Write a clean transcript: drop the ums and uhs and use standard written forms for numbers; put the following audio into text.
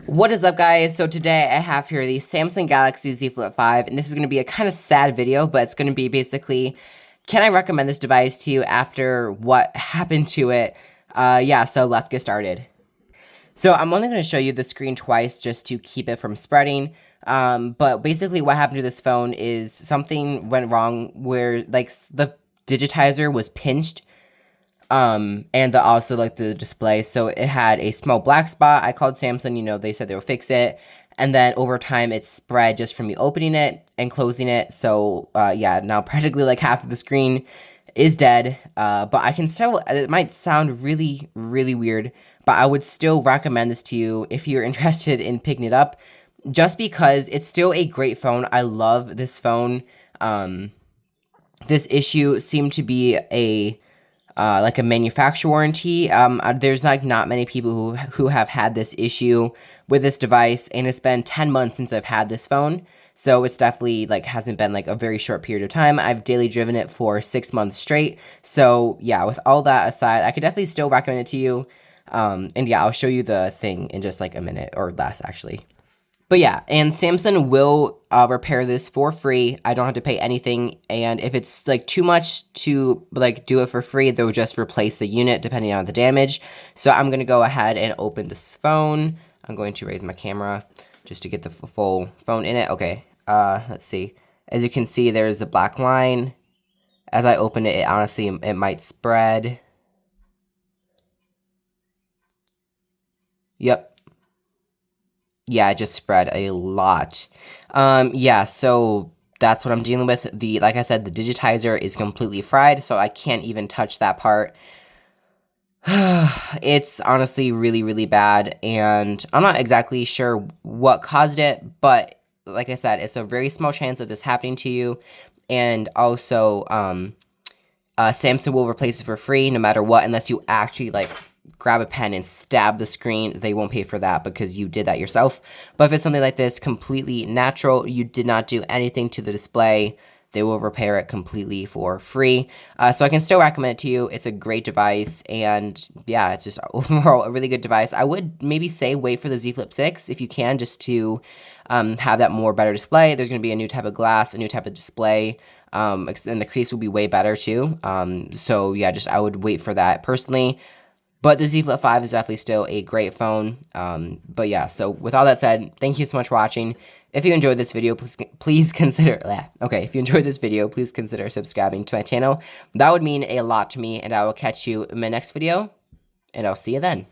What is up, guys? So today I have here the Samsung Galaxy Z Flip 5, and this is going to be a kind of sad video, but it's going to be basically, can I recommend this device to you after what happened to it? Yeah, so let's get started. So I'm only going to show you the screen twice just to keep it from spreading. But basically what happened to this phone is something went wrong where like the digitizer was pinched, and also like the display. So it had a small black spot. I called Samsung, they said they would fix it. And then over time it spread just from me opening it and closing it. So yeah, now practically like half of the screen is dead. But I can still, it might sound really, really weird, but I would still recommend this to you if you're interested in picking it up, just because it's still a great phone. I love this phone. This issue seemed to be like a manufacturer warranty. There's like not many people who have had this issue with this device, and it's been 10 months since I've had this phone. So it's definitely like hasn't been like a very short period of time. I've daily driven it for 6 months straight. So yeah, with all that aside, I could definitely still recommend it to you. And yeah, I'll show you the thing in just like a minute or less actually. But yeah, and Samsung will repair this for free. I don't have to pay anything, and if it's like too much to like do it for free, they'll just replace the unit depending on the damage. So I'm gonna go ahead and open this phone. I'm going to raise my camera just to get the full phone in it. Okay, let's see. As you can see, there's the black line. As I open it, honestly, it might spread. Yep. Yeah, it just spread a lot. Yeah, so that's what I'm dealing with. Like I said, the digitizer is completely fried, so I can't even touch that part. It's honestly really, really bad, and I'm not exactly sure what caused it, but like I said, it's a very small chance of this happening to you, and also, Samsung will replace it for free no matter what, unless you actually like grab a pen and stab the screen. They won't pay for that because you did that yourself. But if it's something like this, completely natural, you did not do anything to the display, they will repair it completely for free. So I can still recommend it to you. It's a great device, and yeah, it's just overall a really good device. I would maybe say wait for the Z Flip 6 if you can, just to have that more better display. There's going to be a new type of glass, a new type of display, and the crease will be way better too. So yeah, just I would wait for that personally. But the Z Flip 5 is definitely still a great phone. But yeah, so with all that said, thank you so much for watching. If you enjoyed this video, please consider, okay, if you enjoyed this video, please consider subscribing to my channel. That would mean a lot to me, and I will catch you in my next video, and I'll see you then.